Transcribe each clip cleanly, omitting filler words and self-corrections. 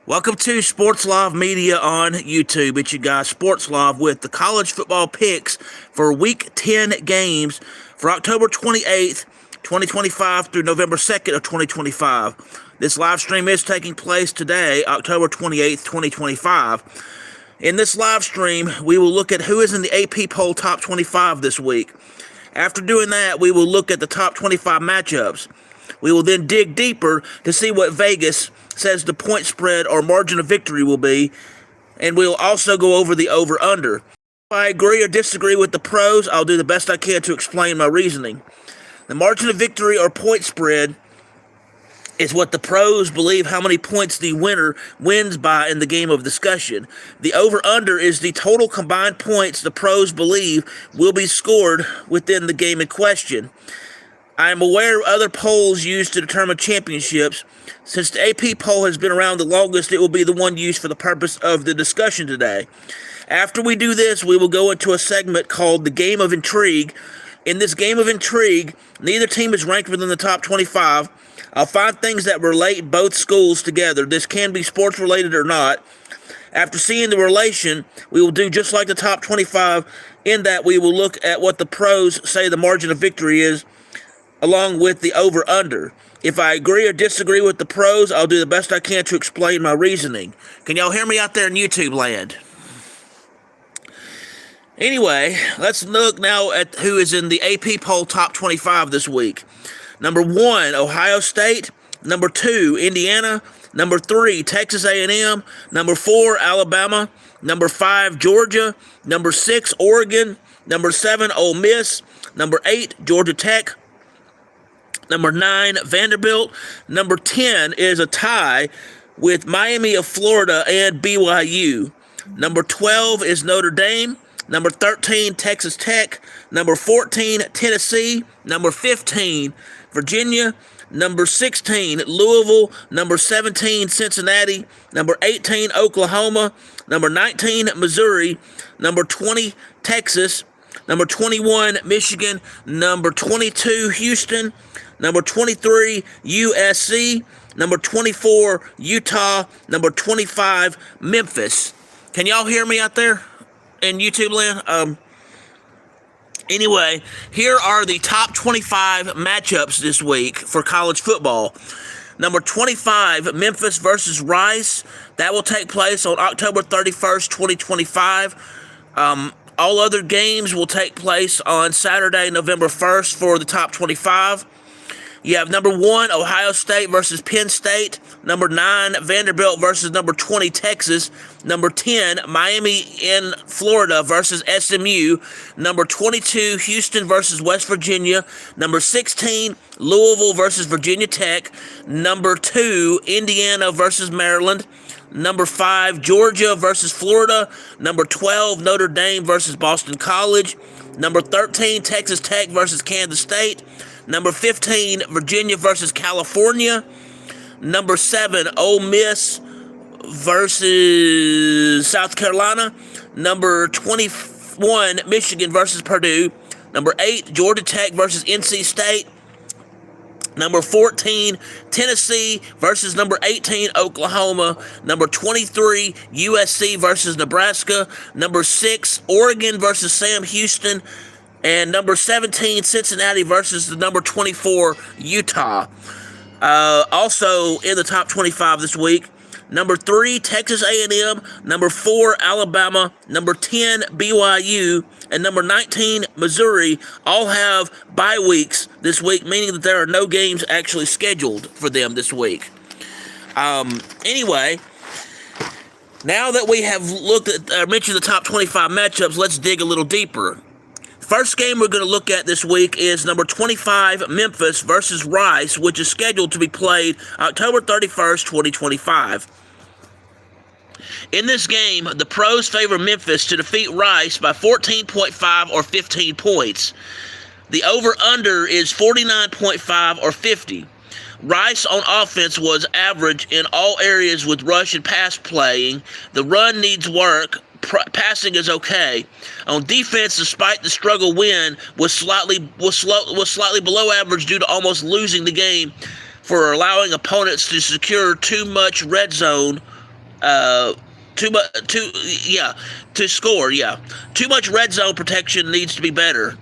Welcome to Sports Live Media on YouTube. It's your guy Sports Live with the college football picks for Week 10 games for October 28th, 2025 through November 2nd of 2025. This live stream is taking place today, October 28th, 2025. In this live stream, we will look at who is in the AP poll top 25 this week. After doing that, we will look at the top 25 matchups. We will then dig deeper to see what Vegas says the point spread or margin of victory will be, and we'll also go over the over-under. If I agree or disagree with the pros, I'll do the best I can to explain my reasoning. The margin of victory or point spread is what the pros believe how many points the winner wins by in the game of discussion. The over-under is the total combined points the pros believe will be scored within the game in question. I am aware of other polls used to determine championships. Since the AP poll has been around the longest, it will be the one used for the purpose of the discussion today. After we do this, we will go into a segment called the Game of Intrigue. In this Game of Intrigue, neither team is ranked within the top 25. I'll find things that relate both schools together. This can be sports related or not. After seeing the relation, we will do just like the top 25 in that we will look at what the pros say the margin of victory is, along with the over-under. If I agree or disagree with the pros, I'll do the best I can to explain my reasoning. Can y'all hear me out there in YouTube land? Anyway, let's look now at who is in the AP poll top 25 this week. Number 1, Ohio State. Number 2, Indiana. Number 3, Texas A&M. Number 4, Alabama. Number 5, Georgia. Number 6, Oregon. Number 7, Ole Miss. Number 8, Georgia Tech. Number 9, Vanderbilt. Number 10 is a tie with Miami of Florida and BYU. Number 12 is Notre Dame. Number 13, Texas Tech. Number 14, Tennessee. Number 15, Virginia. Number 16, Louisville. Number 17, Cincinnati. Number 18, Oklahoma. Number 19, Missouri. Number 20, Texas. Number 21, Michigan. Number 22, Houston. Number 23, USC. Number 24, Utah. Number 25, Memphis. Can y'all hear me out there in YouTube land? Anyway, here are the top 25 matchups this week for college football. Number 25, Memphis versus Rice. That will take place on October 31st, 2025. All other games will take place on Saturday, November 1st for the top 25. You have number 1, Ohio State versus Penn State. Number 9, Vanderbilt versus number 20, Texas. Number 10, Miami in Florida versus SMU. Number 22, Houston versus West Virginia. Number 16, Louisville versus Virginia Tech. Number 2, Indiana versus Maryland. Number 5, Georgia versus Florida. Number 12, Notre Dame versus Boston College. Number 13, Texas Tech versus Kansas State. Number 15, Virginia versus California. Number 7, Ole Miss versus South Carolina. Number 21, Michigan versus Purdue. Number 8, Georgia Tech versus NC State. Number 14, Tennessee versus number 18, Oklahoma. Number 23, USC versus Nebraska. Number 6, Oregon versus Sam Houston. And number 17, Cincinnati versus the number 24, Utah. Also in the top 25 this week, number 3, Texas A&M. Number 4, Alabama. Number 10, BYU. And number 19, Missouri, all have bye weeks this week, meaning that there are no games actually scheduled for them this week. Anyway, now that we have looked at, mentioned the top 25 matchups, let's dig a little deeper. First game we're going to look at this week is number 25, Memphis versus Rice, which is scheduled to be played October 31st, 2025. In this game, the pros favor Memphis to defeat Rice by 14.5 or 15 points. The over-under is 49.5 or 50. Rice on offense was average in all areas with rush and pass playing. The run needs work. Passing is okay. On defense, despite the struggle win, was slightly below average due to almost losing the game for allowing opponents to secure too much red zone Too much, to score. Yeah, too much red zone protection needs to be better.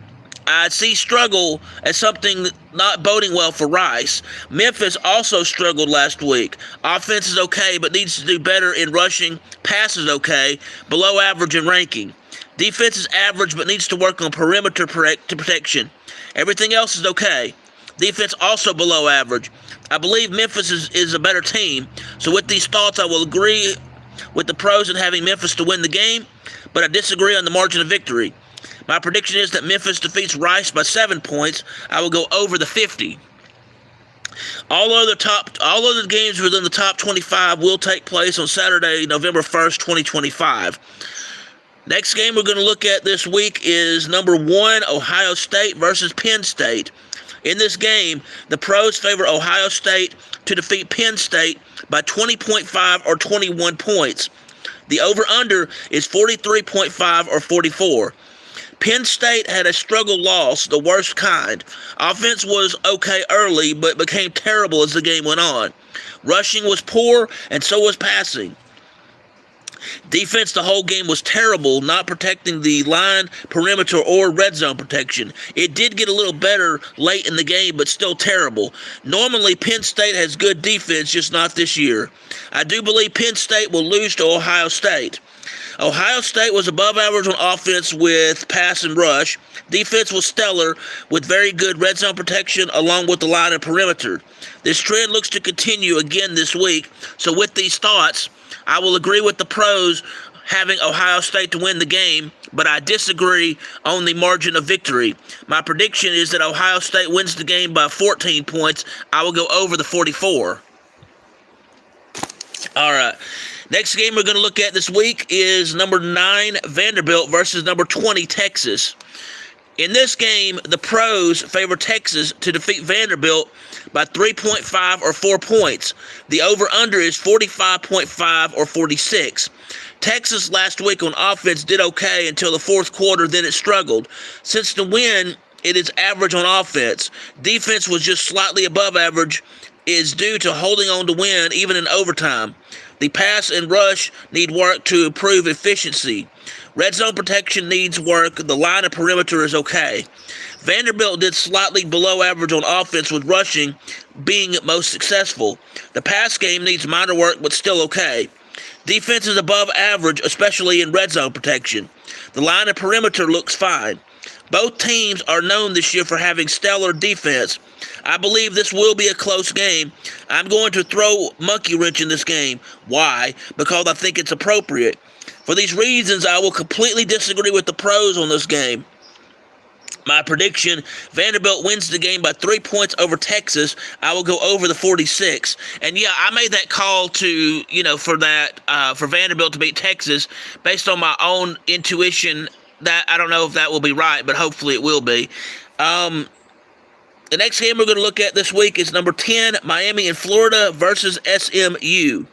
I see struggle as something not boding well for Rice. Memphis also struggled last week. Offense is okay, but needs to do better in rushing. Pass is okay, below average in ranking. Defense is average, but needs to work on perimeter protection. Everything else is okay. Defense also below average. I believe Memphis is a better team. So with these thoughts, I will agree with the pros in having Memphis to win the game, but I disagree on the margin of victory. My prediction is that Memphis defeats Rice by 7 points. I will go over the 50. All other games within the top 25 will take place on Saturday, November 1st, 2025. Next game we're going to look at this week is number 1, Ohio State versus Penn State. In this game, the pros favor Ohio State to defeat Penn State by 20.5 or 21 points. The over-under is 43.5 or 44. Penn State had a struggle loss, the worst kind. Offense was okay early, but became terrible as the game went on. Rushing was poor, and so was passing. Defense the whole game was terrible, not protecting the line, perimeter, or red zone protection. It did get a little better late in the game, but still terrible. Normally, Penn State has good defense, just not this year. I do believe Penn State will lose to Ohio State. Ohio State was above average on offense with pass and rush. Defense was stellar with very good red zone protection along with the line and perimeter. This trend looks to continue again this week. So with these thoughts, I will agree with the pros having Ohio State to win the game, but I disagree on the margin of victory. My prediction is that Ohio State wins the game by 14 points. I will go over the 44. All right. Next game we're going to look at this week is number 9, Vanderbilt versus number 20, Texas. In this game, the pros favor Texas to defeat Vanderbilt by 3.5 or 4 points. The over-under is 45.5 or 46. Texas last week on offense did okay until the fourth quarter, then it struggled. Since the win, it is average on offense. Defense was just slightly above average, is due to holding on to win even in overtime. The pass and rush need work to improve efficiency. Red zone protection needs work. The line of perimeter is okay. Vanderbilt did slightly below average on offense with rushing being most successful. The pass game needs minor work but still okay. Defense is above average, especially in red zone protection. The line of perimeter looks fine. Both teams are known this year for having stellar defense. I believe this will be a close game. I'm going to throw monkey wrench in this game. Why? Because I think it's appropriate. For these reasons, I will completely disagree with the pros on this game. My prediction, Vanderbilt wins the game by 3 points over Texas. I will go over the 46. And yeah, I made that call to, for Vanderbilt to beat Texas based on my own intuition. That I don't know if that will be right, but hopefully it will be. The next game we're going to look at this week is number 10, Miami and Florida versus SMU.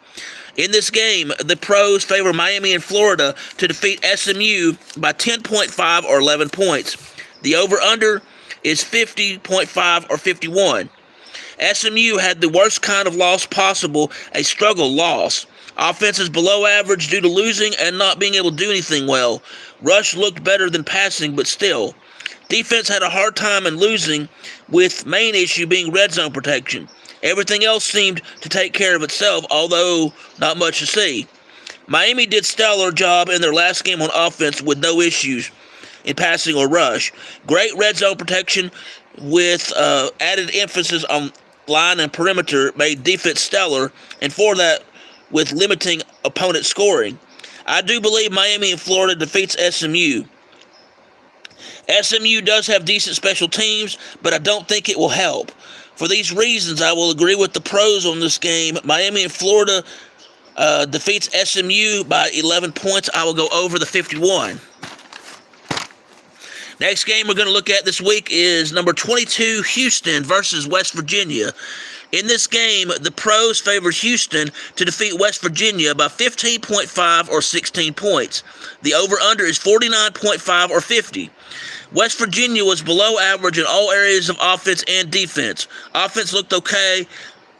In this game, the pros favor Miami and Florida to defeat SMU by 10.5 or 11 points. The over-under is 50.5 or 51. SMU had the worst kind of loss possible, a struggle loss. Offense is below average due to losing and not being able to do anything well. Rush looked better than passing, but still. Defense had a hard time in losing, with main issue being red zone protection. Everything else seemed to take care of itself, although not much to see. Miami did stellar job in their last game on offense with no issues in passing or rush. Great red zone protection with added emphasis on line and perimeter made defense stellar, and for that, with limiting opponent scoring. I do believe Miami and Florida defeats SMU. SMU does have decent special teams, but I don't think it will help. For these reasons, I will agree with the pros on this game. Miami and Florida defeats SMU by 11 points. I will go over the 51. Next game we're going to look at this week is number 22, Houston versus West Virginia. In this game, the pros favor Houston to defeat West Virginia by 15.5 or 16 points. The over-under is 49.5 or 50. West Virginia was below average in all areas of offense and defense. Offense looked okay,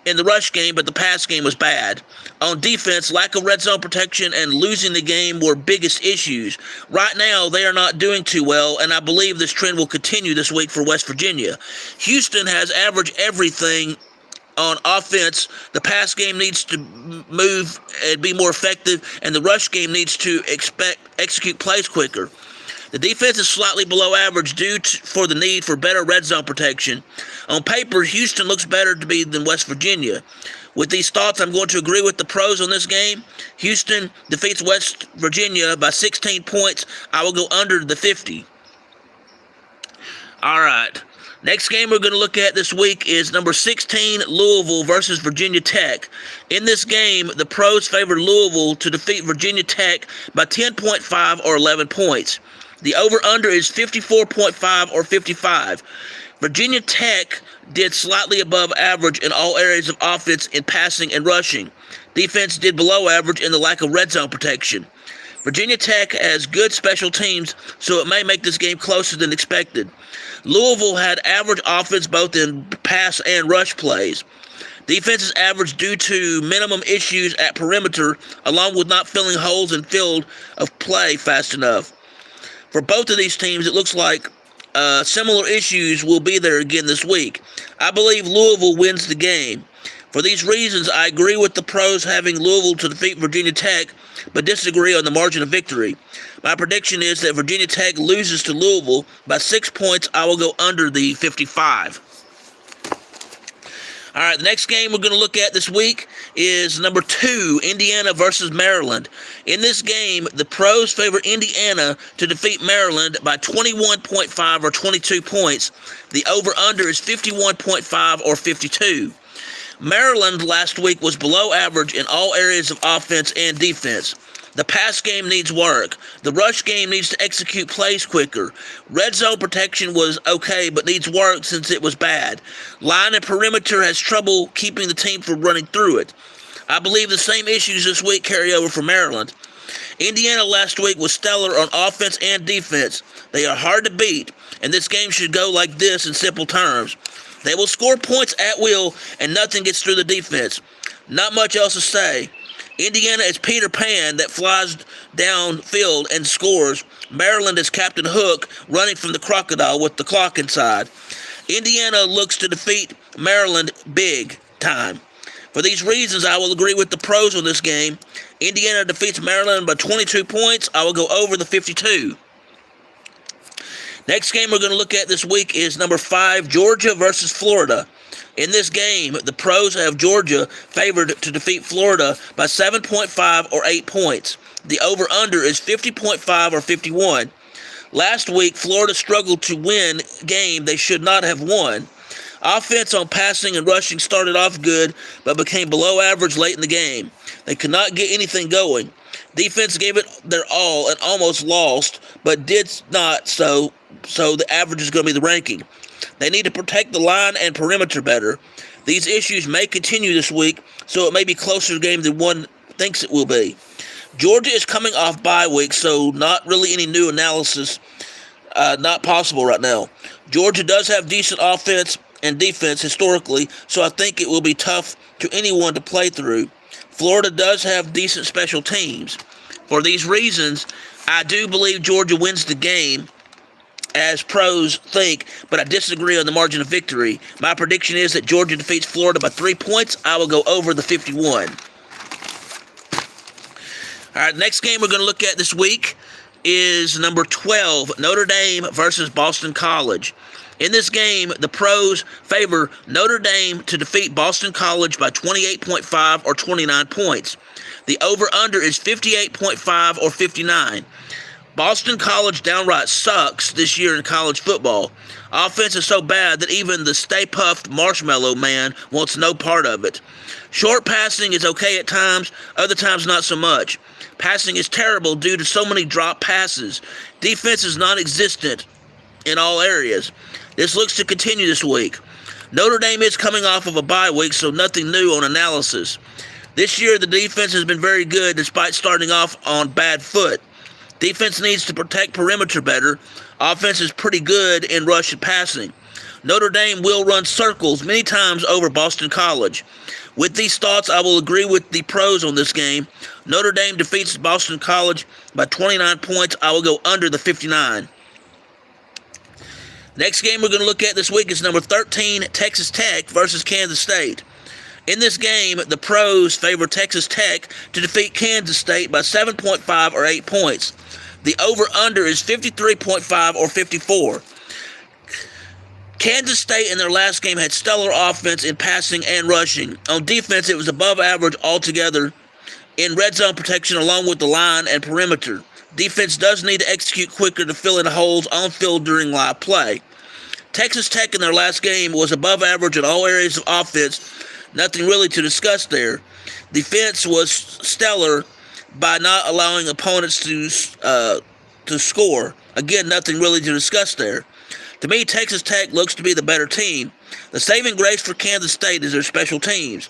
in the rush game, but the pass game was bad. On defense, lack of red zone protection and losing the game were biggest issues. Right now, they are not doing too well, and I believe this trend will continue this week for West Virginia. Houston has averaged everything on offense. The pass game needs to move and be more effective, and the rush game needs to execute plays quicker. The defense is slightly below average for the need for better red zone protection. On paper, Houston looks better to me than West Virginia. With these thoughts, I'm going to agree with the pros on this game. Houston defeats West Virginia by 16 points. I will go under the 50. All right. Next game we're going to look at this week is number 16, Louisville versus Virginia Tech. In this game, the pros favor Louisville to defeat Virginia Tech by 10.5 or 11 points. The over-under is 54.5 or 55. Virginia Tech did slightly above average in all areas of offense in passing and rushing. Defense did below average in the lack of red zone protection. Virginia Tech has good special teams, so it may make this game closer than expected. Louisville had average offense both in pass and rush plays. Defense is average due to minimum issues at perimeter, along with not filling holes in field of play fast enough. For both of these teams, it looks like similar issues will be there again this week. I believe Louisville wins the game. For these reasons, I agree with the pros having Louisville to defeat Virginia Tech, but disagree on the margin of victory. My prediction is that Virginia Tech loses to Louisville by 6 points. I will go under the 55. All right, the next game we're going to look at this week is number 2, Indiana versus Maryland. In this game, the pros favor Indiana to defeat Maryland by 21.5 or 22 points. The over-under is 51.5 or 52. Maryland last week was below average in all areas of offense and defense. The pass game needs work. The rush game needs to execute plays quicker. Red zone protection was okay, but needs work since it was bad. Line and perimeter has trouble keeping the team from running through it. I believe the same issues this week carry over for Maryland. Indiana last week was stellar on offense and defense. They are hard to beat, and this game should go like this in simple terms. They will score points at will, and nothing gets through the defense. Not much else to say. Indiana is Peter Pan that flies downfield and scores. Maryland is Captain Hook running from the crocodile with the clock inside. Indiana looks to defeat Maryland big time. For these reasons, I will agree with the pros on this game. Indiana defeats Maryland by 22 points. I will go over the 52. Next game we're going to look at this week is number 5, Georgia versus Florida. In this game, the pros have Georgia favored to defeat Florida by 7.5 or 8 points. The over-under is 50.5 or 51. Last week, Florida struggled to win a game they should not have won. Offense on passing and rushing started off good, but became below average late in the game. They could not get anything going. Defense gave it their all and almost lost, but did not, so the average is going to be the ranking. They need to protect the line and perimeter better. These issues may continue this week, so it may be closer game than one thinks it will be. Georgia is coming off bye week, so not really any new analysis, not possible right now. Georgia does have decent offense and defense historically, so I think it will be tough to anyone to play through. Florida does have decent special teams. For these reasons, I do believe Georgia wins the game, as pros think, but I disagree on the margin of victory. My prediction is that Georgia defeats Florida by 3 points. I will go over the 51. All right, next game we're going to look at this week is number 12, Notre Dame versus Boston College. In this game, the pros favor Notre Dame to defeat Boston College by 28.5 or 29 points. The over-under is 58.5 or 59. Boston College downright sucks this year in college football. Offense is so bad that even the Stay Puft Marshmallow Man wants no part of it. Short passing is okay at times, other times not so much. Passing is terrible due to so many drop passes. Defense is non-existent in all areas. This looks to continue this week. Notre Dame is coming off of a bye week, so nothing new on analysis. This year, the defense has been very good despite starting off on bad foot. Defense needs to protect perimeter better. Offense is pretty good in rush and passing. Notre Dame will run circles many times over Boston College. With these thoughts, I will agree with the pros on this game. Notre Dame defeats Boston College by 29 points. I will go under the 59. Next game we're going to look at this week is number 13, Texas Tech versus Kansas State. In this game, the pros favor Texas Tech to defeat Kansas State by 7.5 or 8 points. The over-under is 53.5 or 54. Kansas State in their last game had stellar offense in passing and rushing. On defense, it was above average altogether in red zone protection along with the line and perimeter. Defense does need to execute quicker to fill in holes on field during live play. Texas Tech in their last game was above average in all areas of offense. Nothing really to discuss there. Defense was stellar by not allowing opponents to score. Again, nothing really to discuss there. To me, Texas Tech looks to be the better team. The saving grace for Kansas State is their special teams.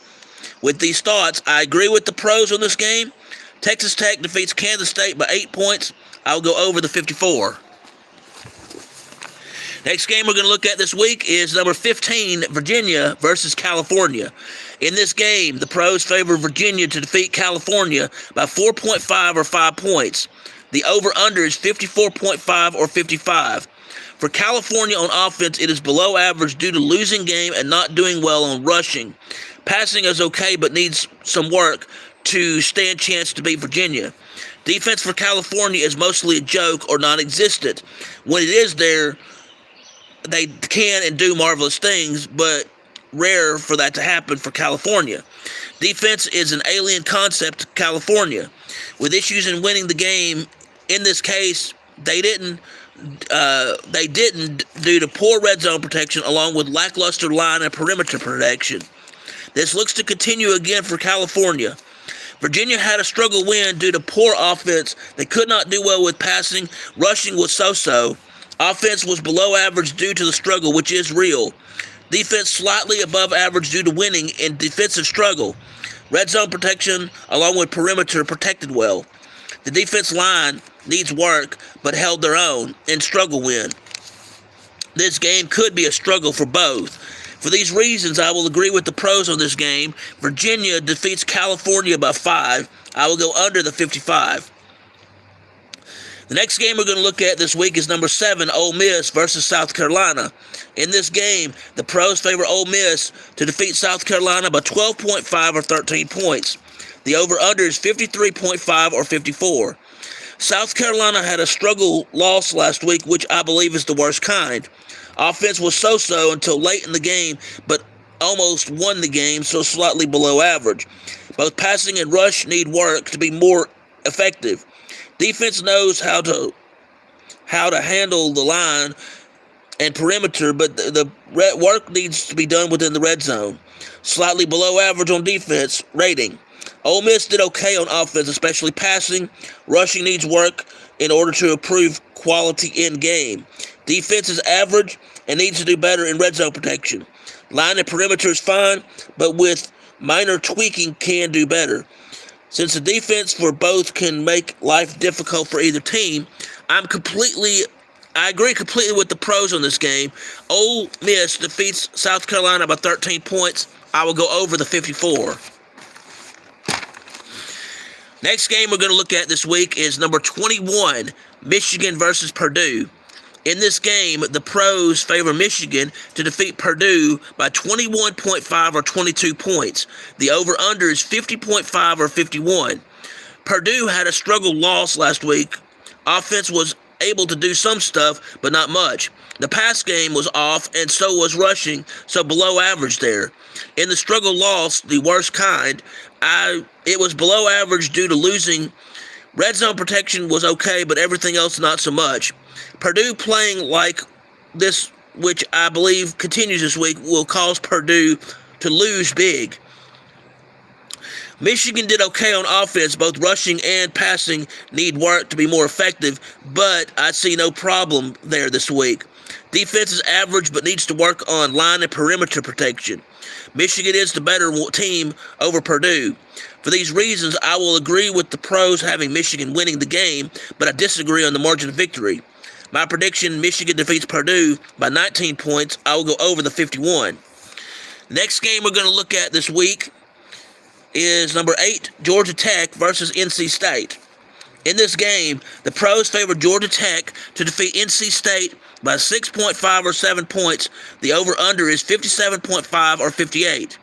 With these thoughts, I agree with the pros on this game. Texas Tech defeats Kansas State by 8 points. I'll go over the 54. Next game we're going to look at this week is number 15, Virginia versus California. In this game, the pros favor Virginia to defeat California by 4.5 or 5 points. The over-under is 54.5 or 55. For California on offense, it is below average due to losing game and not doing well on rushing. Passing is okay but needs some work to stand chance to beat Virginia. Defense for California is mostly a joke or non-existent. When it is there, they can and do marvelous things, but rare for that to happen for California. Defense is an alien concept to California. With issues in winning the game, in this case, they didn't due to poor red zone protection along with lackluster line and perimeter protection. This looks to continue again for California. Virginia had a struggle win due to poor offense. They could not do well with passing. Rushing was so-so. Offense was below average due to the struggle, which is real. Defense slightly above average due to winning in defensive struggle. Red zone protection along with perimeter protected well. The defense line needs work, but held their own in struggle win. This game could be a struggle for both. For these reasons, I will agree with the pros on this game. Virginia defeats California by 5. I will go under the 55. The next game we're going to look at this week is number 7, Ole Miss versus South Carolina. In this game, the pros favor Ole Miss to defeat South Carolina by 12.5 or 13 points. The over-under is 53.5 or 54. South Carolina had a struggle loss last week, which I believe is the worst kind. Offense was so-so until late in the game, but almost won the game, so slightly below average. Both passing and rush need work to be more effective. Defense knows how to handle the line and perimeter, but the work needs to be done within the red zone. Slightly below average on defense rating. Ole Miss did okay on offense, especially passing. Rushing needs work in order to improve quality in game. Defense is average and needs to do better in red zone protection. Line and perimeter is fine, but with minor tweaking can do better. Since the defense for both can make life difficult for either team, I agree completely with the pros on this game. Ole Miss defeats South Carolina by 13 points. I will go over the 54. Next game we're going to look at this week is number 21, Michigan versus Purdue. In this game, the pros favor Michigan to defeat Purdue by 21.5 or 22 points. The over-under is 50.5 or 51. Purdue had a struggle loss last week. Offense was able to do some stuff, but not much. The pass game was off, and so was rushing, so below average there. In the struggle loss, the worst kind, it was below average due to losing. Red zone protection was okay, but everything else not so much. Purdue playing like this, which I believe continues this week, will cause Purdue to lose big. Michigan did okay on offense. Both rushing and passing need work to be more effective, but I see no problem there this week. Defense is average but needs to work on line and perimeter protection. Michigan is the better team over Purdue. For these reasons, I will agree with the pros having Michigan winning the game, but I disagree on the margin of victory. My prediction, Michigan defeats Purdue by 19 points. I will go over the 51. Next game we're going to look at this week is number 8, Georgia Tech versus NC State. In this game, the pros favor Georgia Tech to defeat NC State by 6.5 or 7 points. The over-under is 57.5 or 58.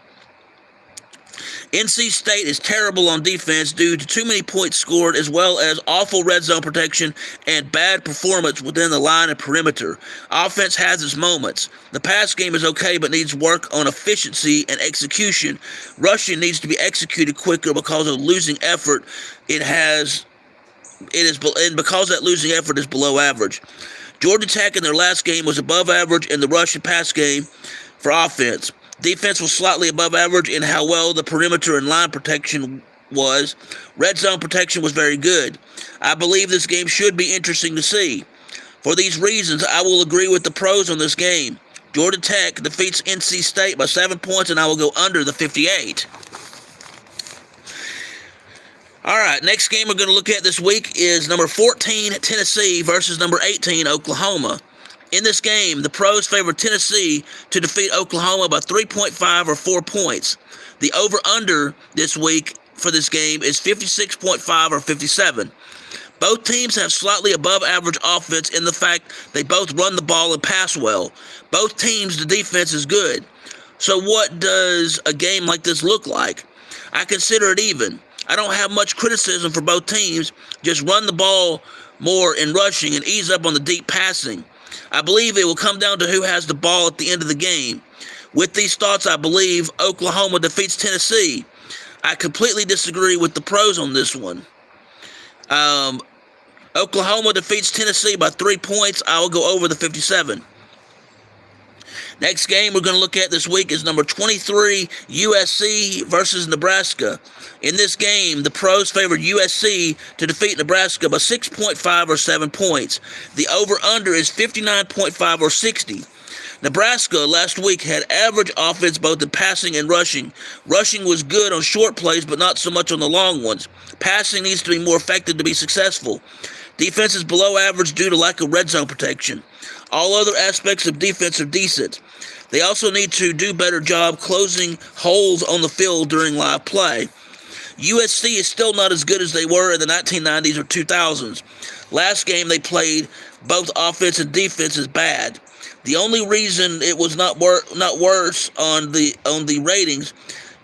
NC State is terrible on defense due to too many points scored, as well as awful red zone protection and bad performance within the line and perimeter. Offense has its moments. The pass game is okay, but needs work on efficiency and execution. Rushing needs to be executed quicker because of losing effort. And because that losing effort is below average. Georgia Tech in their last game was above average in the rush and pass game for offense. Defense was slightly above average in how well the perimeter and line protection was. Red zone protection was very good. I believe this game should be interesting to see. For these reasons, I will agree with the pros on this game. Georgia Tech defeats NC State by 7 points, and I will go under the 58. All right, next game we're going to look at this week is number 14, Tennessee versus number 18, Oklahoma. In this game, the pros favor Tennessee to defeat Oklahoma by 3.5 or 4 points. The over-under this week for this game is 56.5 or 57. Both teams have slightly above average offense in the fact they both run the ball and pass well. Both teams, the defense is good. So what does a game like this look like? I consider it even. I don't have much criticism for both teams. Just run the ball more in rushing and ease up on the deep passing. I believe it will come down to who has the ball at the end of the game. With these thoughts, I believe Oklahoma defeats Tennessee. I completely disagree with the pros on this one. Oklahoma defeats Tennessee by 3 points. I will go over the 57. Next game we're going to look at this week is number 23, USC versus Nebraska. In this game, the pros favored USC to defeat Nebraska by 6.5 or 7 points. The over-under is 59.5 or 60. Nebraska last week had average offense both in passing and rushing. Rushing was good on short plays, but not so much on the long ones. Passing needs to be more effective to be successful. Defense is below average due to lack of red zone protection. All other aspects of defense are decent. They also need to do a better job closing holes on the field during live play. USC is still not as good as they were in the 1990s or 2000s. Last game they played, both offense and defense is bad. The only reason it was not worse on the ratings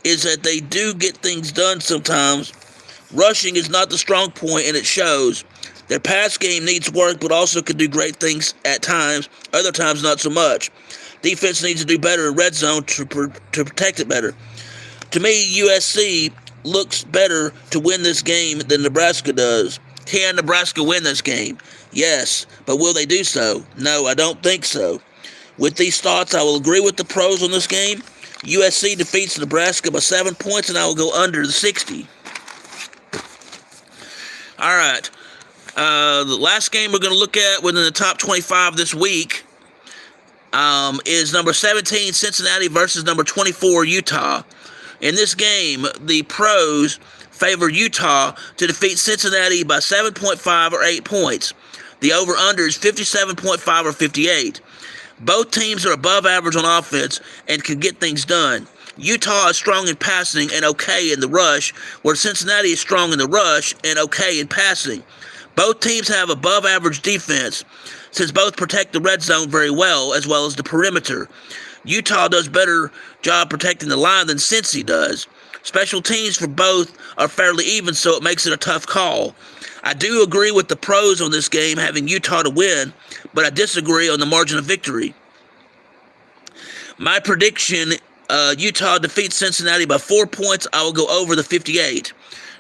is that they do get things done sometimes. Rushing is not the strong point, and it shows. Their pass game needs work, but also can do great things at times. Other times, not so much. Defense needs to do better in red zone to protect it better. To me, USC looks better to win this game than Nebraska does. Can Nebraska win this game? Yes, but will they do so? No, I don't think so. With these thoughts, I will agree with the pros on this game. USC defeats Nebraska by 7 points, and I will go under the 60. All right. The last game we're going to look at within the top 25 this week is number 17, Cincinnati versus number 24, Utah. In this game, the pros favor Utah to defeat Cincinnati by 7.5 or 8 points. The over-under is 57.5 or 58. Both teams are above average on offense and can get things done. Utah is strong in passing and okay in the rush, where Cincinnati is strong in the rush and okay in passing. Both teams have above average defense, since both protect the red zone very well as the perimeter. Utah does better job protecting the line than Cincy does. Special teams for both are fairly even, so it makes it a tough call. I do agree with the pros on this game having Utah to win, but I disagree on the margin of victory. My prediction, Utah defeats Cincinnati by 4 points. I will go over the 58.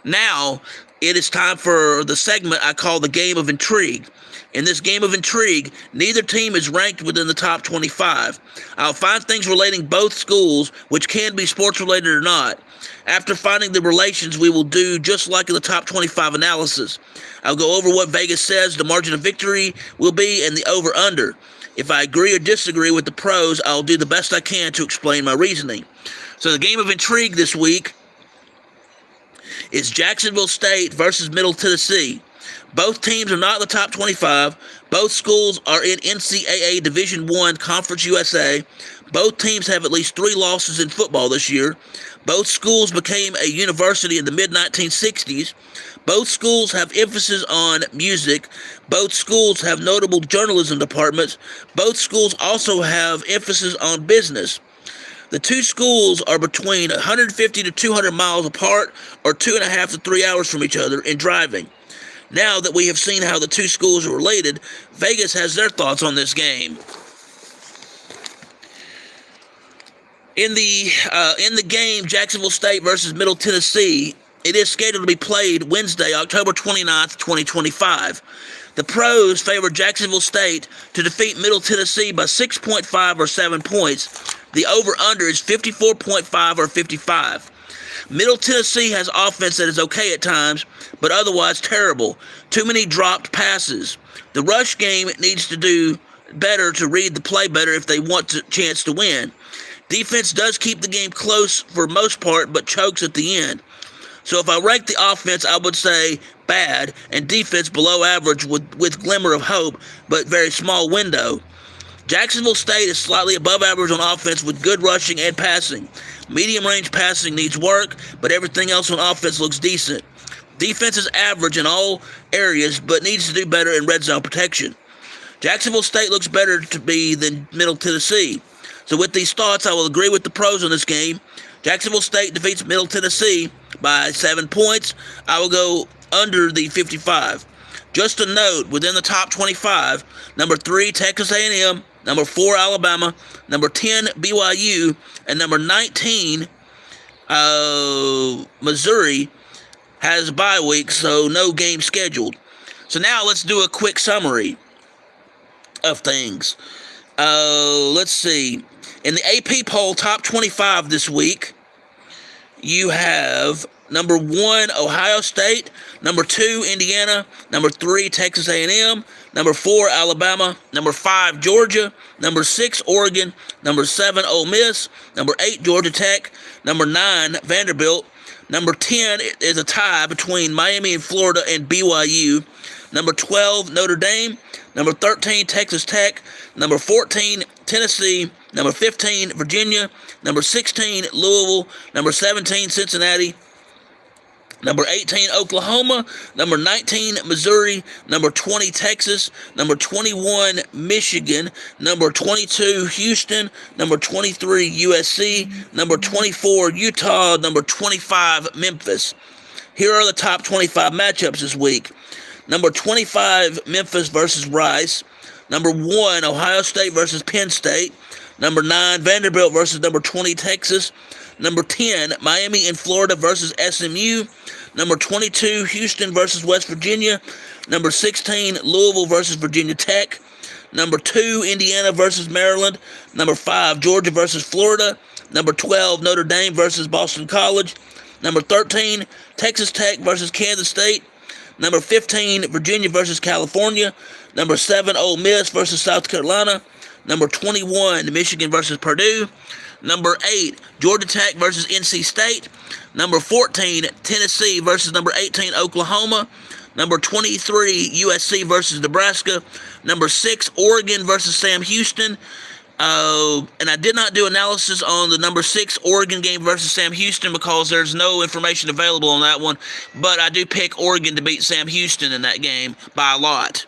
Now, it is time for the segment I call the Game of Intrigue. In this Game of Intrigue, neither team is ranked within the top 25. I'll find things relating both schools, which can be sports-related or not. After finding the relations, we will do just like in the top 25 analysis. I'll go over what Vegas says the margin of victory will be and the over-under. If I agree or disagree with the pros, I'll do the best I can to explain my reasoning. So the Game of Intrigue this week is Jacksonville State versus Middle Tennessee. Both teams are not in the top 25. Both schools are in NCAA Division I Conference USA. Both teams have at least 3 losses in football this year. Both schools became a university in the mid-1960s. Both schools have emphasis on music. Both schools have notable journalism departments. Both schools also have emphasis on business. The two schools are between 150 to 200 miles apart, or 2.5 to 3 hours from each other in driving. Now that we have seen how the two schools are related, Vegas has their thoughts on this game. In the game, Jacksonville State versus Middle Tennessee, it is scheduled to be played Wednesday, October 29th, 2025. The pros favor Jacksonville State to defeat Middle Tennessee by 6.5 or 7 points. The over-under is 54.5 or 55. Middle Tennessee has offense that is okay at times, but otherwise terrible. Too many dropped passes. The rush game needs to do better to read the play better if they want a chance to win. Defense does keep the game close for most part, but chokes at the end. So if I rank the offense, I would say bad, and defense below average with glimmer of hope, but very small window. Jacksonville State is slightly above average on offense with good rushing and passing. Medium-range passing needs work, but everything else on offense looks decent. Defense is average in all areas, but needs to do better in red zone protection. Jacksonville State looks better to me than Middle Tennessee. So with these thoughts, I will agree with the pros on this game. Jacksonville State defeats Middle Tennessee by 7 points. I will go under the 55. Just a note, within the top 25, number 3, Texas A&M, number 4, Alabama, number 10, BYU, and number 19, Missouri, has bye week, so no game scheduled. So now let's do a quick summary of things. Let's see. In the AP poll, top 25 this week, you have number 1, Ohio State, number 2, Indiana, number 3, Texas A&M, number 4, Alabama, number 5, Georgia, number 6, Oregon, number 7, Ole Miss, number 8, Georgia Tech, number 9, Vanderbilt, number 10 is a tie between Miami and Florida and BYU, number 12, Notre Dame, number 13, Texas Tech, number 14, Tennessee, number 15, Virginia, number 16, Louisville, number 17, Cincinnati, number 18, Oklahoma, number 19, Missouri, number 20, Texas, number 21, Michigan, number 22, Houston, number 23, USC, number 24, Utah, number 25, Memphis. Here are the top 25 matchups this week. Number 25, Memphis versus Rice. Number 1, Ohio State versus Penn State. Number 9, Vanderbilt versus number 20, Texas. Number 10, Miami and Florida versus SMU. Number 22, Houston versus West Virginia. Number 16, Louisville versus Virginia Tech. Number 2, Indiana versus Maryland. Number 5, Georgia versus Florida. Number 12, Notre Dame versus Boston College. Number 13, Texas Tech versus Kansas State. Number 15, Virginia versus California. Number 7, Ole Miss versus South Carolina. Number 21, Michigan versus Purdue. Number 8, Georgia Tech versus NC State. Number 14, Tennessee versus number 18, Oklahoma. Number 23, USC versus Nebraska. Number 6, Oregon versus Sam Houston. And I did not do analysis on the number 6 Oregon game versus Sam Houston because there's no information available on that one. But I do pick Oregon to beat Sam Houston in that game by a lot.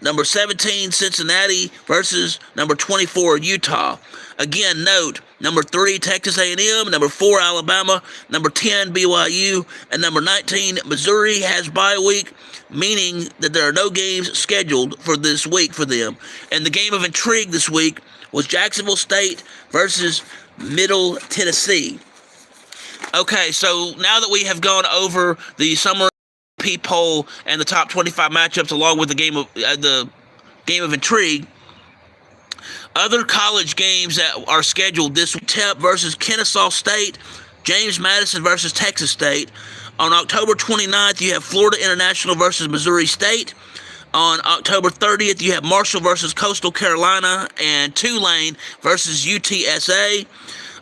Number 17, Cincinnati versus number 24, Utah. Again, note, number 3, Texas A&M, number 4, Alabama, number 10, BYU, and number 19, Missouri has bye week, meaning that there are no games scheduled for this week for them. And the game of intrigue this week was Jacksonville State versus Middle Tennessee. Okay, so now that we have gone over the summary poll and the top 25 matchups along with the game of intrigue, other college games that are scheduled this week: Tech versus Kennesaw State, James Madison versus Texas State. On October 29th, you have Florida International versus Missouri State. On October 30th, you have Marshall versus Coastal Carolina and Tulane versus UTSA.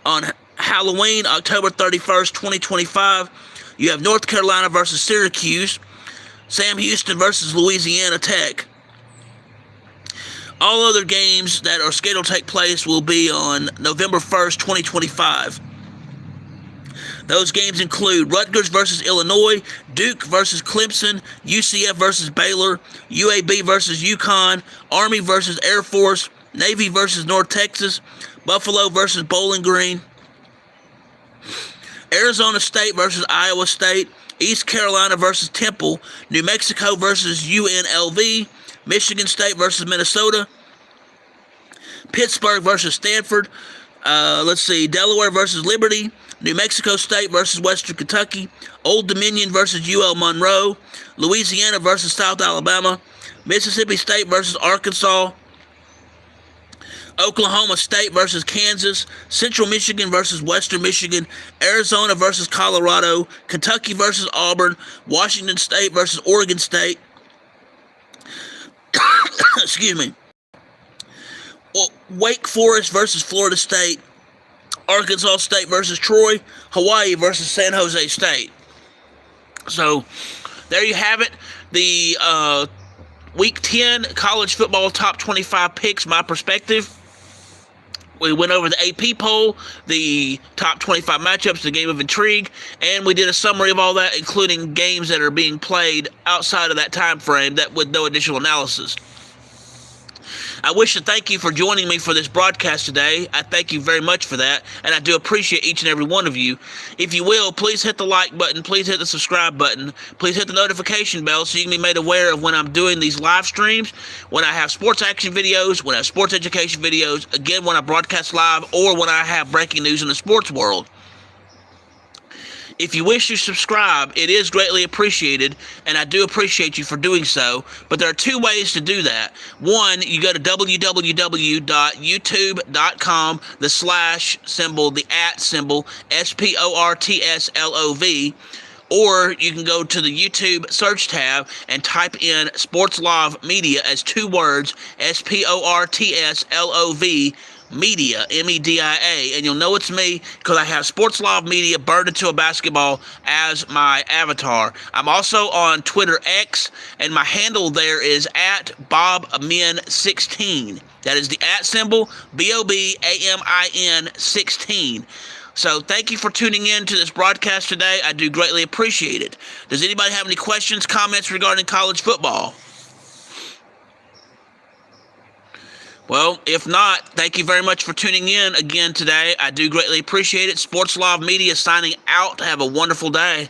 On Halloween, October 31st, 2025, you have North Carolina versus Syracuse. Sam Houston versus Louisiana Tech. All other games that are scheduled to take place will be on November 1st, 2025. Those games include Rutgers versus Illinois, Duke versus Clemson, UCF versus Baylor, UAB versus UConn, Army versus Air Force, Navy versus North Texas, Buffalo versus Bowling Green, Arizona State versus Iowa State, East Carolina versus Temple, New Mexico versus UNLV, Michigan State versus Minnesota, Pittsburgh versus Stanford, Delaware versus Liberty, New Mexico State versus Western Kentucky, Old Dominion versus UL Monroe, Louisiana versus South Alabama, Mississippi State versus Arkansas, Oklahoma State versus Kansas, Central Michigan versus Western Michigan, Arizona versus Colorado, Kentucky versus Auburn, Washington State versus Oregon State, excuse me, Wake Forest versus Florida State, Arkansas State versus Troy, Hawaii versus San Jose State. So, there you have it. The Week 10 college football top 25 picks, my perspective. We went over the AP poll, the top 25 matchups, the game of intrigue, and we did a summary of all that, including games that are being played outside of that time frame that with no additional analysis. I wish to thank you for joining me for this broadcast today. I thank you very much for that, and I do appreciate each and every one of you. If you will, please hit the like button, please hit the subscribe button, please hit the notification bell so you can be made aware of when I'm doing these live streams, when I have sports action videos, when I have sports education videos, again, when I broadcast live, or when I have breaking news in the sports world. If you wish to subscribe, it is greatly appreciated, and I do appreciate you for doing so, but there are two ways to do that. One, you go to www.youtube.com, the slash symbol, the at symbol, SPORTSLOV, or you can go to the YouTube search tab and type in Sports Love Media as two words, SPORTSLOV, Media, MEDIA, and you'll know it's me because I have Sports Love Media burned into a basketball as my avatar. I'm also on Twitter X, and my handle there is at BobAmin16. That is the at symbol, BOBAMIN 16. So thank you for tuning in to this broadcast today. I do greatly appreciate it. Does anybody have any questions, comments regarding college football? Well, if not, thank you very much for tuning in again today. I do greatly appreciate it. Sports Love Media signing out. Have a wonderful day.